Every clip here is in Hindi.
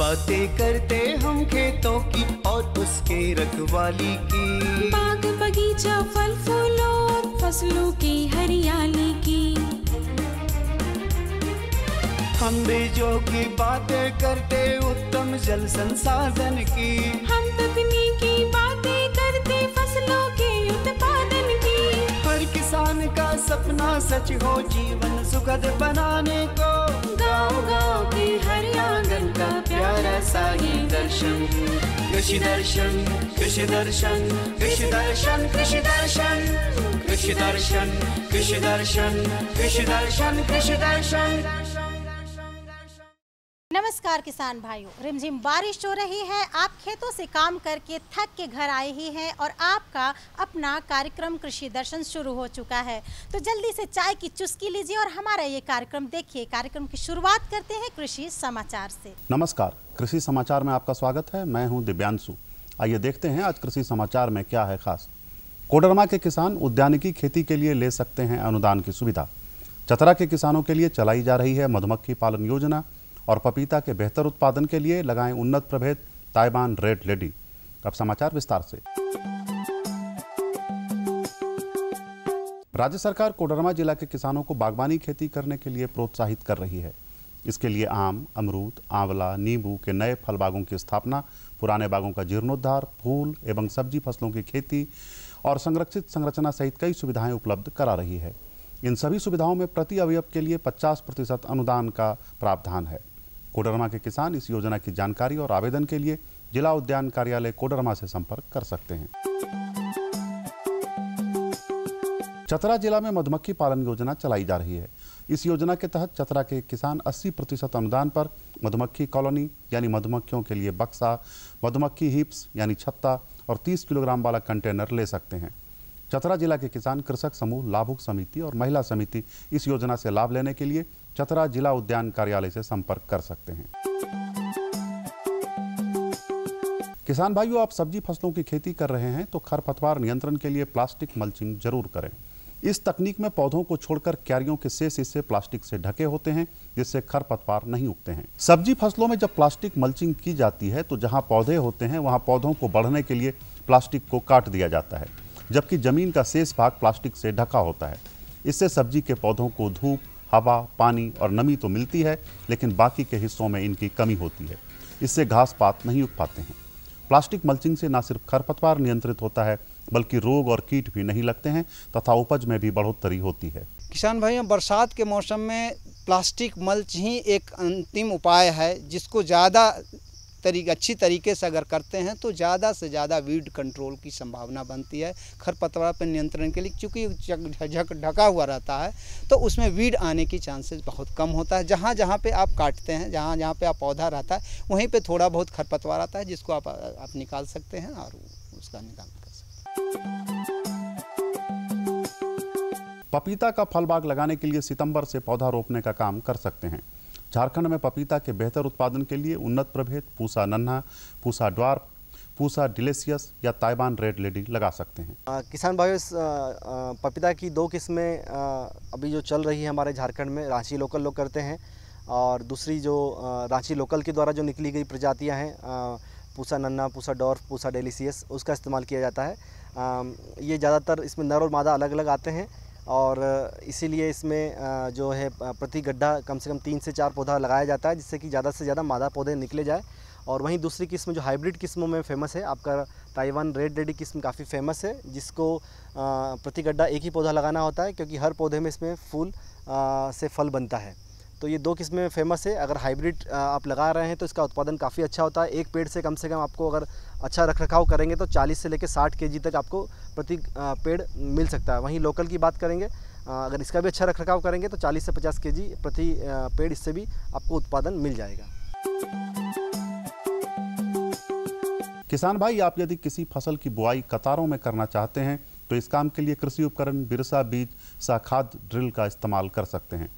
बातें करते हम खेतों की और उसके रखवाली की, बाग बगीचा फल फूल और फसलों की हरियाली की। हम बीजों की बातें करते उत्तम जल संसाधन की, हम तकनीकी बातें करते फसलों के उत्पादन की। हर किसान का सपना सच हो जीवन सुखद बनाने को, गाँव-गाँव के हर आंगन का प्यारा सा ये दर्शन। कृषि दर्शन, कृषि दर्शन, कृषि दर्शन, कृषि दर्शन, कृषि दर्शन, कृषि दर्शन, कृषि दर्शन, कृषि दर्शन। नमस्कार किसान भाइयों, रिमझिम बारिश हो रही है, आप खेतों से काम करके थक के घर आए ही हैं और आपका अपना कार्यक्रम कृषि दर्शन शुरू हो चुका है। तो जल्दी से चाय की चुस्की लीजिए और हमारा ये कार्यक्रम देखिए। कार्यक्रम की शुरुआत करते हैं कृषि समाचार से। नमस्कार, कृषि समाचार में आपका स्वागत है। मैं हूं दिव्यांशु। आइए देखते हैं आज कृषि समाचार में क्या है खास। कोडरमा के किसान उद्यानिकी खेती के लिए ले सकते हैं अनुदान की सुविधा। चतरा के किसानों के लिए चलाई जा रही है मधुमक्खी पालन योजना और पपीता के बेहतर उत्पादन के लिए लगाएं उन्नत प्रभेद ताइवान रेड लेडी। अब समाचार विस्तार से। राज्य सरकार कोडरमा जिला के किसानों को बागवानी खेती करने के लिए प्रोत्साहित कर रही है। इसके लिए आम, अमरूद, आंवला, नींबू के नए फल बागों की स्थापना, पुराने बागों का जीर्णोद्धार, फूल एवं सब्जी फसलों की खेती और संरक्षित संरचना सहित कई सुविधाएं उपलब्ध करा रही है। इन सभी सुविधाओं में प्रति अवयव के लिए 50% अनुदान का प्रावधान है। कोडरमा के किसान इस योजना की जानकारी और आवेदन के लिए जिला उद्यान कार्यालय कोडरमा से संपर्क कर सकते हैं। चतरा जिला में मधुमक्खी पालन योजना चलाई जा रही है। इस योजना के तहत चतरा के किसान 80% अनुदान पर मधुमक्खी कॉलोनी यानी मधुमक्खियों के लिए बक्सा, मधुमक्खी हिप्स यानी छत्ता और 30 किलोग्राम वाला कंटेनर ले सकते हैं। चतरा जिला के किसान कृषक समूह, लाभुक समिति और महिला समिति इस योजना से लाभ लेने के लिए चतरा जिला उद्यान कार्यालय से संपर्क कर सकते हैं। किसान भाइयों, आप सब्जी फसलों की खेती कर रहे हैं तो खरपतवार नियंत्रण के लिए प्लास्टिक मल्चिंग जरूर करें। इस तकनीक में पौधों को छोड़कर क्यारियों के शेष हिस्से प्लास्टिक से ढके होते हैं, जिससे खरपतवार नहीं उगते हैं। सब्जी फसलों में जब प्लास्टिक मल्चिंग की जाती है तो जहां पौधे होते हैं वहां पौधों को बढ़ने के लिए प्लास्टिक को काट दिया जाता है, जबकि जमीन का शेष भाग प्लास्टिक से ढका होता है। इससे सब्जी के पौधों को धूप, हवा, पानी और नमी तो मिलती है, लेकिन बाकी के हिस्सों में इनकी कमी होती है। इससे घास पात नहीं उग पाते हैं। प्लास्टिक मल्चिंग से न सिर्फ खरपतवार नियंत्रित होता है, बल्कि रोग और कीट भी नहीं लगते हैं तथा उपज में भी बढ़ोतरी होती है। किसान भाइयों, बरसात के मौसम में प्लास्टिक मल्च ही एक अंतिम उपाय है, जिसको ज़्यादा अच्छी तरीके से अगर करते हैं तो ज़्यादा से ज़्यादा वीड कंट्रोल की संभावना बनती है। खरपतवार पर नियंत्रण के लिए क्योंकि ढका हुआ रहता है तो उसमें वीड आने की चांसेस बहुत कम होता है। जहाँ जहाँ पे आप काटते हैं, जहाँ जहाँ पे आप पौधा रहता है, वहीं पे थोड़ा बहुत खरपतवार आता है, जिसको आप निकाल सकते हैं और उसका निदान कर सकते हैं। पपीता का फल बाग लगाने के लिए सितंबर से पौधा रोपने का काम कर सकते हैं। झारखंड में पपीता के बेहतर उत्पादन के लिए उन्नत प्रभेद पूसा नन्हा, पूसा ड्वार्फ, पूसा डिलीशियस या ताइवान रेड लेडी लगा सकते हैं। किसान भाइयों, पपीता की 2 किस्में अभी जो चल रही है हमारे झारखंड में, रांची लोकल लोग करते हैं और दूसरी जो रांची लोकल के द्वारा जो निकली गई प्रजातियां हैं, पूसा नन्हा, पूसा डॉर्फ, पूसा डिलीशियस, उसका इस्तेमाल किया जाता है। ये ज़्यादातर इसमें नर और मादा अलग अलग आते हैं और इसीलिए इसमें जो है प्रति गड्ढा कम से कम 3 से 4 पौधा लगाया जाता है, जिससे कि ज़्यादा से ज़्यादा मादा पौधे निकले जाए। और वहीं दूसरी किस्म जो हाइब्रिड किस्मों में फ़ेमस है, आपका ताइवान रेड लेडी किस्म काफ़ी फेमस है, जिसको प्रति गड्ढा एक ही पौधा लगाना होता है, क्योंकि हर पौधे में इसमें फूल से फल बनता है। तो ये 2 किस्में फेमस है। अगर हाइब्रिड आप लगा रहे हैं तो इसका उत्पादन काफ़ी अच्छा होता है। एक पेड़ से कम आपको अगर अच्छा रखरखाव करेंगे तो 40 से लेकर 60 केजी तक आपको प्रति पेड़ मिल सकता है। वहीं लोकल की बात करेंगे, अगर इसका भी अच्छा रखरखाव करेंगे तो 40 से 50 केजी प्रति पेड़ इससे भी आपको उत्पादन मिल जाएगा। किसान भाई, आप यदि किसी फसल की बुआई कतारों में करना चाहते हैं तो इस काम के लिए कृषि उपकरण बिरसा बीज सा खाद ड्रिल का इस्तेमाल कर सकते हैं।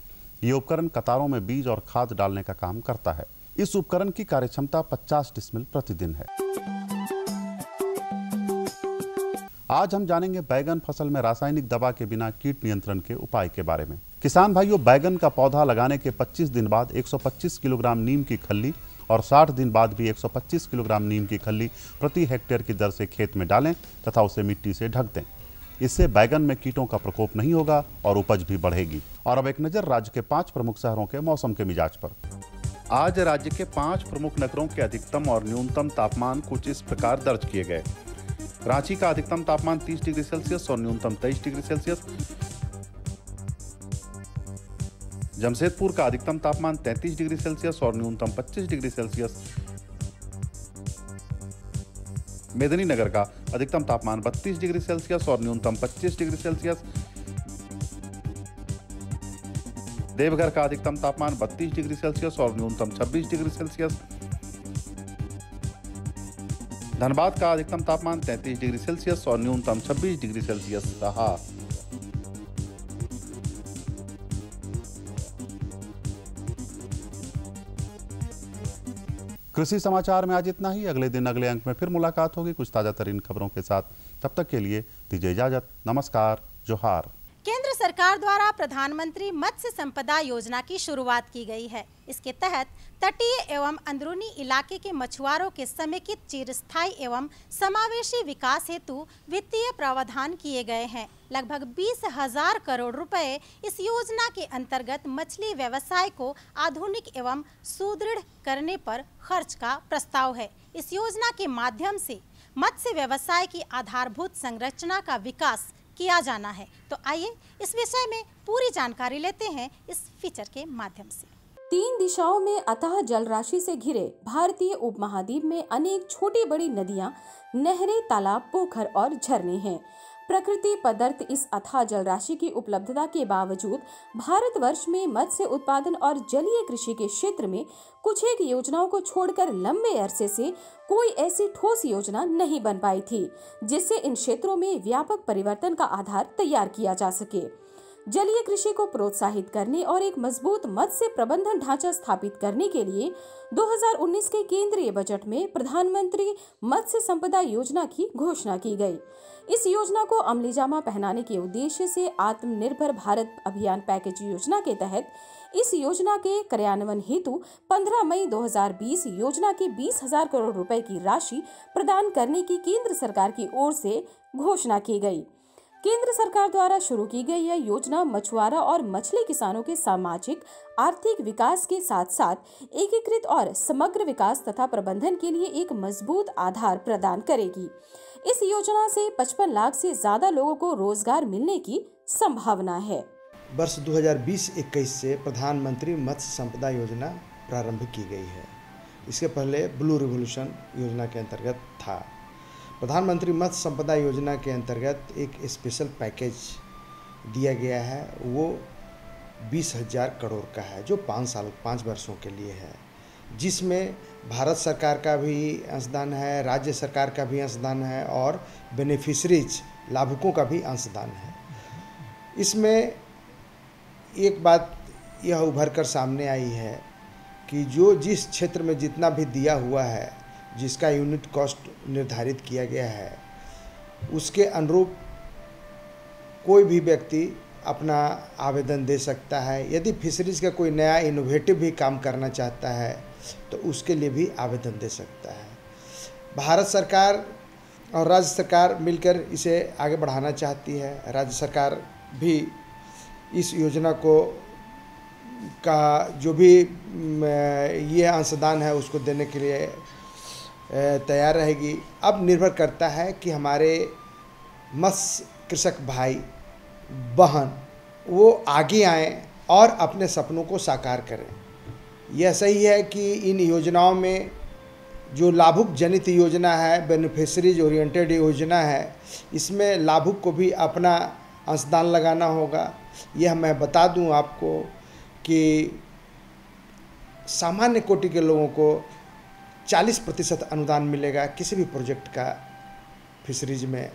ये उपकरण कतारों में बीज और खाद डालने का काम करता है। इस उपकरण की कार्यक्षमता 50 डिसमिल प्रतिदिन है। आज हम जानेंगे बैगन फसल में रासायनिक दवा के बिना कीट नियंत्रण के उपाय के बारे में। किसान भाइयों, बैगन का पौधा लगाने के 25 दिन बाद 125 किलोग्राम नीम की खल्ली और 60 दिन बाद भी 125 किलोग्राम नीम की खल्ली प्रति हेक्टेयर की दर से खेत में डालें तथा उसे मिट्टी से ढक दें। इससे बैगन में कीटों का प्रकोप नहीं होगा और उपज भी बढ़ेगी। और अब एक नजर राज्य के 5 प्रमुख शहरों के मौसम के मिजाज पर। आज राज्य के 5 प्रमुख नगरों के अधिकतम और न्यूनतम तापमान कुछ इस प्रकार दर्ज किए गए। रांची का अधिकतम तापमान 30 डिग्री सेल्सियस और न्यूनतम 23 डिग्री सेल्सियस। जमशेदपुर का अधिकतम तापमान 33 डिग्री सेल्सियस और न्यूनतम 25 डिग्री सेल्सियस। मेदिनीनगर का अधिकतम तापमान 32 डिग्री सेल्सियस और न्यूनतम 25 डिग्री सेल्सियस। देवघर का अधिकतम तापमान 32 डिग्री सेल्सियस और न्यूनतम 26 डिग्री सेल्सियस। धनबाद का अधिकतम तापमान 33 डिग्री सेल्सियस और न्यूनतम 26 डिग्री सेल्सियस रहा। कृषि समाचार में आज इतना ही। अगले दिन अगले अंक में फिर मुलाकात होगी कुछ ताजा तरीन खबरों के साथ। तब तक के लिए दीजिए इजाजत। नमस्कार, जोहार। केंद्र सरकार द्वारा प्रधानमंत्री मत्स्य संपदा योजना की शुरुआत की गई है। इसके तहत तटीय एवं अंदरूनी इलाके के मछुआरों के समेकित चिरस्थायी एवं समावेशी विकास हेतु वित्तीय प्रावधान किए गए हैं। लगभग 20,000 करोड़ रुपए इस योजना के अंतर्गत मछली व्यवसाय को आधुनिक एवं सुदृढ़ करने पर खर्च का प्रस्ताव है। इस योजना के माध्यम से मत्स्य व्यवसाय की आधारभूत संरचना का विकास किया जाना है। तो आइए इस विषय में पूरी जानकारी लेते हैं इस फीचर के माध्यम से। 3 दिशाओं में अथाह जल राशि से घिरे भारतीय उपमहाद्वीप में अनेक छोटी बड़ी नदियां, नहरें, तालाब, पोखर और झरने हैं। प्रकृति प्रदत्त इस अथाह जल राशि की उपलब्धता के बावजूद भारतवर्ष में मत्स्य उत्पादन और जलीय कृषि के क्षेत्र में कुछ एक योजनाओं को छोड़कर लंबे अरसे से कोई ऐसी ठोस योजना नहीं बन पाई थी जिससे इन क्षेत्रों में व्यापक परिवर्तन का आधार तैयार किया जा सके। जलीय कृषि को प्रोत्साहित करने और एक मजबूत मत्स्य प्रबंधन ढांचा स्थापित करने के लिए 2019 के केंद्रीय बजट में प्रधानमंत्री मत्स्य संपदा योजना की घोषणा की गई। इस योजना को अमलीजामा पहनाने के उद्देश्य से आत्मनिर्भर भारत अभियान पैकेज योजना के तहत इस योजना के कार्यान्वयन हेतु 15 मई 2020 योजना की 20,000 करोड़ रुपए की राशि प्रदान करने की केंद्र सरकार की ओर से घोषणा की गई। केंद्र सरकार द्वारा शुरू की गई यह योजना मछुआरा और मछली किसानों के सामाजिक आर्थिक विकास के साथ साथ एकीकृत और समग्र विकास तथा प्रबंधन के लिए एक मजबूत आधार प्रदान करेगी। इस योजना से 55 लाख से ज्यादा लोगों को रोजगार मिलने की संभावना है। वर्ष 2020-21 से प्रधानमंत्री मत्स्य संपदा योजना प्रारंभ की गई है। इसके पहले ब्लू रिवोल्यूशन योजना के अंतर्गत था। प्रधानमंत्री मत्स्य संपदा योजना के अंतर्गत एक स्पेशल पैकेज दिया गया है, वो 20,000 करोड़ का है जो 5 वर्षों के लिए है, जिसमें भारत सरकार का भी अंशदान है, राज्य सरकार का भी अंशदान है और बेनिफिशरीज लाभुकों का भी अंशदान है। इसमें एक बात यह उभर कर सामने आई है कि जो जिस क्षेत्र में जितना भी दिया हुआ है, जिसका यूनिट कॉस्ट निर्धारित किया गया है, उसके अनुरूप कोई भी व्यक्ति अपना आवेदन दे सकता है। यदि फिशरीज का कोई नया इनोवेटिव भी काम करना चाहता है तो उसके लिए भी आवेदन दे सकता है। भारत सरकार और राज्य सरकार मिलकर इसे आगे बढ़ाना चाहती है। राज्य सरकार भी इस योजना को का जो भी ये अंशदान है उसको देने के लिए तैयार रहेगी। अब निर्भर करता है कि हमारे मत्स्य कृषक भाई बहन वो आगे आएँ और अपने सपनों को साकार करें। यह सही है कि इन योजनाओं में जो लाभुक जनित योजना है, बेनिफिशरीज ओरिएंटेड योजना है, इसमें लाभुक को भी अपना अंशदान लगाना होगा। यह मैं बता दूं आपको कि सामान्य कोटि के लोगों को 40% अनुदान मिलेगा किसी भी प्रोजेक्ट का फिशरीज में,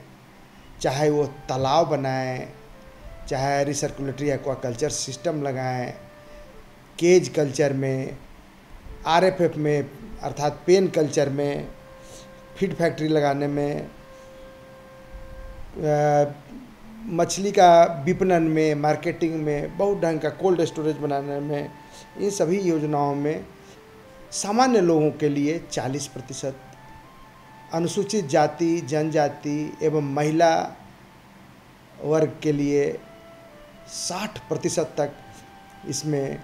चाहे वो तालाब बनाएं, चाहे रिसर्कुलेटरी एक्वाकल्चर सिस्टम लगाएं, केज कल्चर में, आरएफएफ में अर्थात पेन कल्चर में, फीड फैक्ट्री लगाने में, मछली का विपणन में, मार्केटिंग में, बहुत ढंग का कोल्ड स्टोरेज बनाने में, इन सभी योजनाओं में सामान्य लोगों के लिए 40%, अनुसूचित जाति जनजाति एवं महिला वर्ग के लिए 60% तक इसमें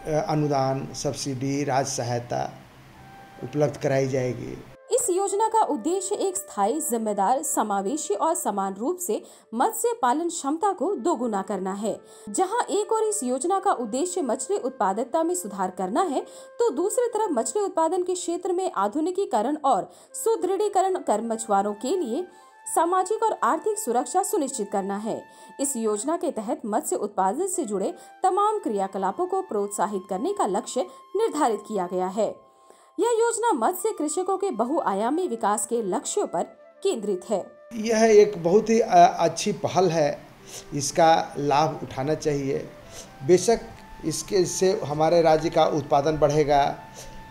अनुदान, सब्सिडी, राज्य सहायता उपलब्ध कराई जाएगी। इस योजना का उद्देश्य एक स्थायी, जिम्मेदार, समावेशी और समान रूप से मत्स्य पालन क्षमता को दोगुना करना है। जहां एक और इस योजना का उद्देश्य मछली उत्पादकता में सुधार करना है, तो दूसरी तरफ मछली उत्पादन के क्षेत्र में आधुनिकीकरण और सुदृढ़ीकरण कर मछुआरों के लिए सामाजिक और आर्थिक सुरक्षा सुनिश्चित करना है। इस योजना के तहत मत्स्य उत्पादन से जुड़े तमाम क्रियाकलापों को प्रोत्साहित करने का लक्ष्य निर्धारित किया गया है। यह योजना मत्स्य कृषकों के बहुआयामी विकास के लक्ष्यों पर केंद्रित है। यह एक बहुत ही अच्छी पहल है, इसका लाभ उठाना चाहिए। बेशक इससे हमारे राज्य का उत्पादन बढ़ेगा,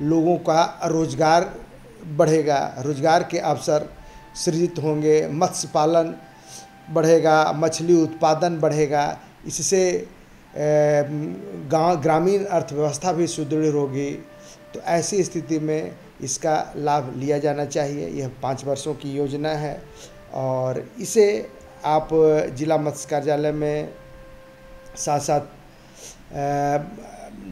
लोगों का रोजगार बढ़ेगा, रोजगार के अवसर सृजित होंगे, मत्स्य पालन बढ़ेगा, मछली उत्पादन बढ़ेगा। इससे ग्रामीण अर्थव्यवस्था भी सुदृढ़ होगी। तो ऐसी स्थिति में इसका लाभ लिया जाना चाहिए। यह 5 वर्षों की योजना है और इसे आप जिला मत्स्य कार्यालय में साथ साथ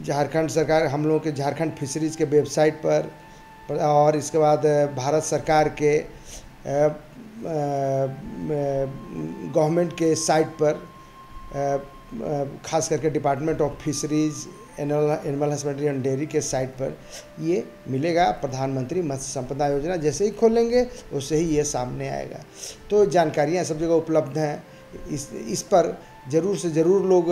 झारखंड सरकार, हम लोगों के झारखंड फिशरीज़ के वेबसाइट पर और इसके बाद भारत सरकार के गवर्नमेंट के साइट पर, खास करके department of fisheries, animal husbandry and dairy के साइट पर ये मिलेगा। प्रधानमंत्री मत्स्य संपदा योजना जैसे ही खोलेंगे वैसे ही ये सामने आएगा। तो जानकारियाँ सब जगह उपलब्ध हैं। इस पर ज़रूर से ज़रूर लोग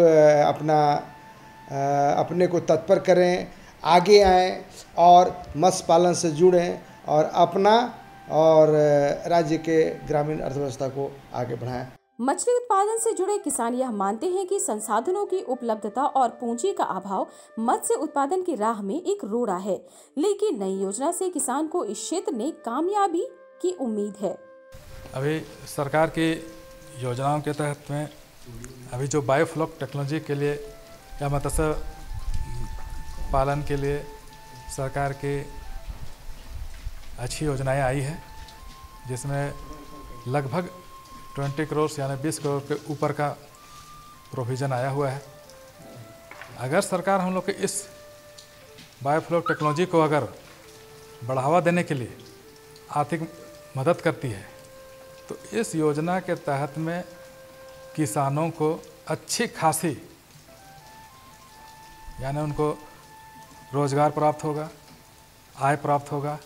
अपने को तत्पर करें, आगे आएँ और मत्स्य पालन से जुड़ें और अपना और राज्य के ग्रामीण अर्थव्यवस्था को आगे बढ़ाएं। मछली उत्पादन से जुड़े किसान यह मानते हैं कि संसाधनों की उपलब्धता और पूंजी का अभाव मत्स्य उत्पादन की राह में एक रोड़ा है, लेकिन नई योजना से किसान को इस क्षेत्र में कामयाबी की उम्मीद है। अभी सरकार की योजनाओं के तहत में अभी जो बायोफ्लॉक टेक्नोलॉजी के लिए या मत्स्य पालन के लिए सरकार की अच्छी योजनाएं आई है, जिसमें लगभग 20 करोड़ यानी 20 करोड़ के ऊपर का प्रोविज़न आया हुआ है। अगर सरकार हम लोग के इस बायोफ्लॉक टेक्नोलॉजी को अगर बढ़ावा देने के लिए आर्थिक मदद करती है, तो इस योजना के तहत में किसानों को अच्छी खासी यानी उनको रोजगार प्राप्त होगा, आय प्राप्त होगा,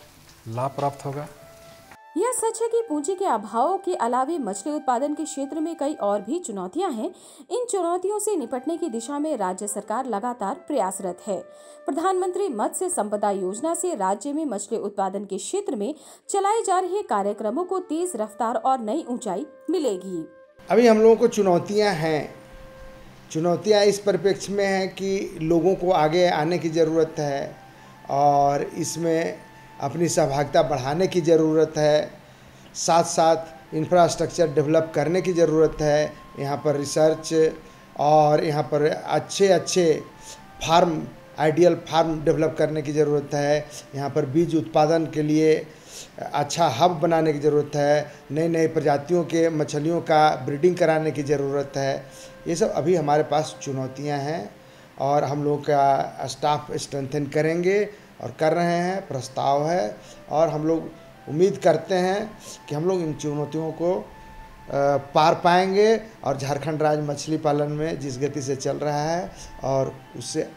लाभ प्राप्त होगा। यह सच है कि पूंजी के अभाव के अलावे मछली उत्पादन के क्षेत्र में कई और भी चुनौतियां हैं। इन चुनौतियों से निपटने की दिशा में राज्य सरकार लगातार प्रयासरत है। प्रधानमंत्री मत्स्य संपदा योजना से राज्य में मछली उत्पादन के क्षेत्र में चलाए जा रहे कार्यक्रमों को तेज रफ्तार और नई ऊंचाई मिलेगी। अभी हम लोगों को चुनौतियाँ हैं। चुनौतियाँ इस परिप्रेक्ष्य में हैं कि लोगों को आगे आने की ज़रूरत है और इसमें अपनी सहभागिता बढ़ाने की ज़रूरत है। साथ साथ इंफ्रास्ट्रक्चर डेवलप करने की ज़रूरत है। यहाँ पर रिसर्च और यहाँ पर अच्छे फार्म, आइडियल फार्म डेवलप करने की ज़रूरत है। यहाँ पर बीज उत्पादन के लिए अच्छा हब बनाने की ज़रूरत है। नई प्रजातियों के मछलियों का ब्रीडिंग कराने की ज़रूरत है। ये सब अभी हमारे पास चुनौतियाँ हैं और हम लोग का स्टाफ स्ट्रेंथन करेंगे और कर रहे हैं, प्रस्ताव है और हम लोग उम्मीद करते हैं कि हम लोग इन चुनौतियों को पार पाएंगे और झारखंड राज्य मछली पालन में जिस गति से चल रहा है और उससे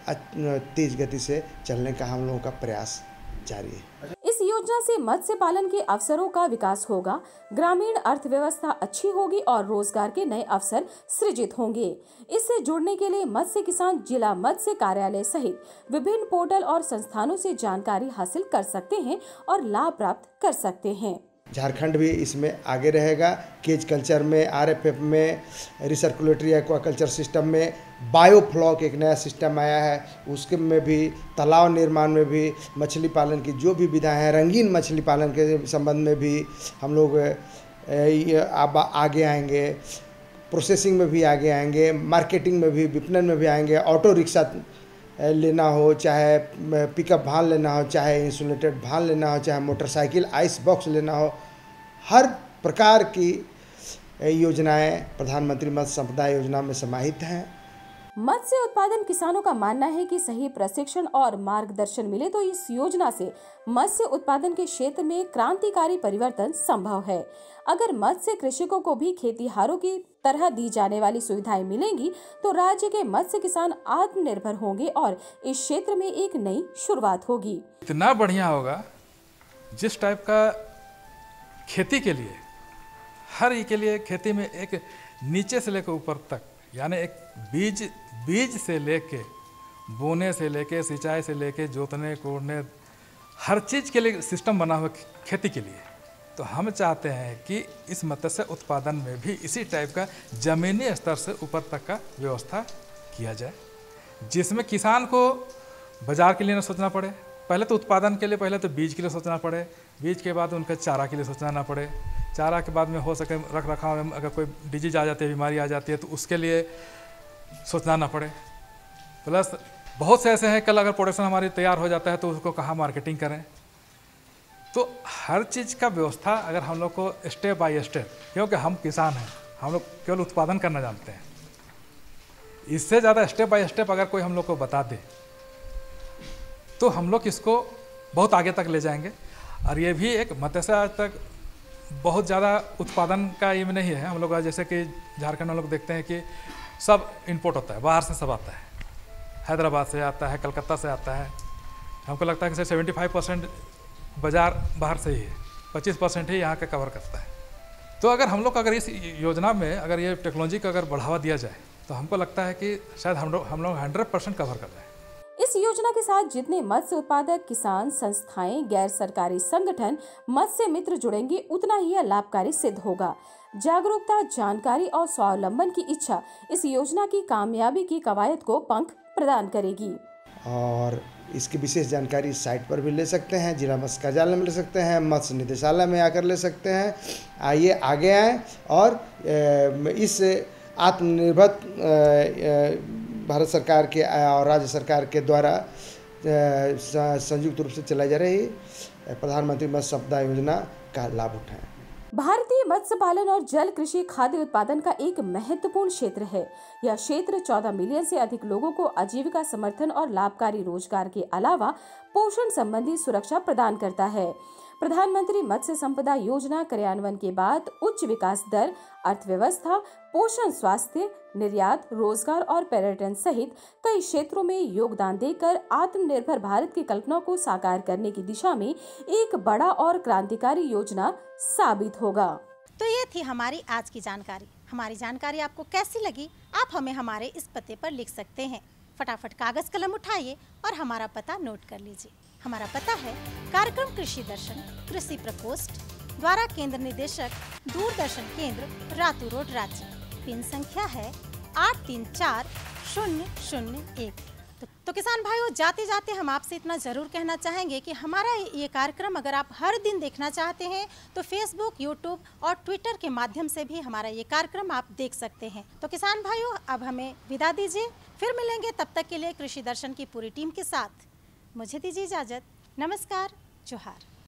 तेज गति से चलने का हम लोगों का प्रयास जारी है। इस योजना से मत्स्य पालन के अवसरों का विकास होगा, ग्रामीण अर्थव्यवस्था अच्छी होगी और रोजगार के नए अवसर सृजित होंगे। इससे जुड़ने के लिए मत्स्य किसान जिला मत्स्य कार्यालय सहित विभिन्न पोर्टल और संस्थानों से जानकारी हासिल कर सकते हैं और लाभ प्राप्त कर सकते हैं। झारखंड भी इसमें आगे रहेगा। केज कल्चर में, आरएफएफ में, रिसर्कुलेटरी एक्वाकल्चर सिस्टम में बायोफ्लॉक एक नया सिस्टम आया है, उसके में भी तालाब निर्माण में भी मछली पालन की जो भी विधाएं हैं, रंगीन मछली पालन के संबंध में भी हम लोग आगे आएंगे। प्रोसेसिंग में भी आगे आएंगे, मार्केटिंग में भी, विपणन में भी आएंगे। ऑटो रिक्शा लेना हो, चाहे पिकअप वाहन लेना हो, चाहे इंसुलेटेड वाहन लेना हो, चाहे मोटरसाइकिल आइस बॉक्स लेना हो, हर प्रकार की योजनाएं प्रधानमंत्री मत्स्य संपदा योजना में समाहित हैं। मत्स्य उत्पादन किसानों का मानना है कि सही प्रशिक्षण और मार्गदर्शन मिले तो इस योजना से मत्स्य उत्पादन के क्षेत्र में क्रांतिकारी परिवर्तन संभव है। अगर मत्स्य कृषकों को भी खेतीहारों की तरह दी जाने वाली सुविधाएं मिलेंगी तो राज्य के मत्स्य किसान आत्मनिर्भर होंगे और इस क्षेत्र में एक नई शुरुआत होगी। इतना बढ़िया होगा, जिस टाइप का खेती के लिए हर एक के लिए खेती में एक नीचे से लेकर ऊपर तक, यानी एक बीज से लेके बोने से लेके सिंचाई से लेके जोतने कोड़ने हर चीज़ के लिए सिस्टम बना हुआ खेती के लिए। तो हम चाहते हैं कि इस मत्स्य उत्पादन में भी इसी टाइप का ज़मीनी स्तर से ऊपर तक का व्यवस्था किया जाए, जिसमें किसान को बाजार के लिए न सोचना पड़े। पहले तो उत्पादन के लिए पहले तो बीज के लिए सोचना पड़े, बीज के बाद उनके चारा के लिए सोचना ना पड़े, चारा के बाद में हो सके रख रखाव में अगर कोई डिजीज आ जाती है, बीमारी आ जाती है तो उसके लिए सोचना ना पड़े। प्लस बहुत से ऐसे हैं, कल अगर प्रोडक्शन हमारी तैयार हो जाता है तो उसको कहाँ मार्केटिंग करें। तो हर चीज़ का व्यवस्था अगर हम लोग को स्टेप बाय स्टेप, क्योंकि हम किसान हैं, हम लोग केवल उत्पादन करना जानते हैं, इससे ज़्यादा स्टेप बाय स्टेप अगर कोई हम लोग को बता दे तो हम लोग इसको बहुत आगे तक ले जाएंगे। और ये भी एक मत्स्य आज तक बहुत ज़्यादा उत्पादन का ये नहीं है। हम लोग जैसे कि झारखंड में लोग देखते हैं कि सब इंपोर्ट होता है, बाहर से सब आता है, हैदराबाद से आता है, कलकत्ता से आता है। हमको लगता है कि 75% बाज़ार बाहर से ही है, 25% ही यहाँ का कवर करता है। तो अगर हम लोग अगर इस योजना में अगर ये टेक्नोलॉजी का अगर बढ़ावा दिया जाए तो हमको लगता है कि शायद हम लोग 100% कवर कर जाए। इस योजना के साथ जितने मत्स्य उत्पादक किसान संस्थाएं, गैर सरकारी संगठन, मत्स्य मित्र जुड़ेंगे उतना ही यह लाभकारी सिद्ध होगा। जागरूकता, जानकारी और स्वावलंबन की इच्छा इस योजना की कामयाबी की कवायद को पंख प्रदान करेगी। और इसकी विशेष जानकारी इस साइट पर भी ले सकते हैं, जिला मत्स्य कार्यालय में ले सकते हैं, मत्स्य निदेशालय में आकर ले सकते हैं। आइए आगे आएँ और इस आत्मनिर्भर भारत सरकार के और राज्य सरकार के द्वारा संयुक्त रूप से चलाई जा रही प्रधानमंत्री मत्स्य संपदा योजना का लाभ उठाएं। भारतीय मत्स्य पालन और जल कृषि खाद्य उत्पादन का एक महत्वपूर्ण क्षेत्र है। यह क्षेत्र 14 मिलियन से अधिक लोगों को आजीविका समर्थन और लाभकारी रोजगार के अलावा पोषण संबंधी सुरक्षा प्रदान करता है। प्रधानमंत्री मत्स्य संपदा योजना कार्यान्वयन के बाद उच्च विकास दर, अर्थव्यवस्था, पोषण, स्वास्थ्य, निर्यात, रोजगार और पर्यटन सहित कई क्षेत्रों में योगदान देकर आत्मनिर्भर भारत की कल्पना को साकार करने की दिशा में एक बड़ा और क्रांतिकारी योजना साबित होगा। तो ये थी हमारी आज की जानकारी। हमारी जानकारी आपको कैसी लगी, आप हमें हमारे इस पते पर लिख सकते हैं। फटाफट कागज कलम उठाइए और हमारा पता नोट कर लीजिए। हमारा पता है कार्यक्रम कृषि दर्शन, कृषि प्रकोष्ठ, द्वारा केंद्र निदेशक, दूरदर्शन केंद्र, रातू रोड, रांची। पिन संख्या है 834001। तो किसान भाइयों, जाते जाते हम आपसे इतना ज़रूर कहना चाहेंगे कि हमारा ये कार्यक्रम अगर आप हर दिन देखना चाहते हैं तो फेसबुक, यूट्यूब और ट्विटर के माध्यम से भी हमारा ये कार्यक्रम आप देख सकते हैं। तो किसान भाइयों, अब हमें विदा दीजिए, फिर मिलेंगे। तब तक के लिए कृषि दर्शन की पूरी टीम के साथ मुझे दीजिए इजाज़त। नमस्कार, जोहार।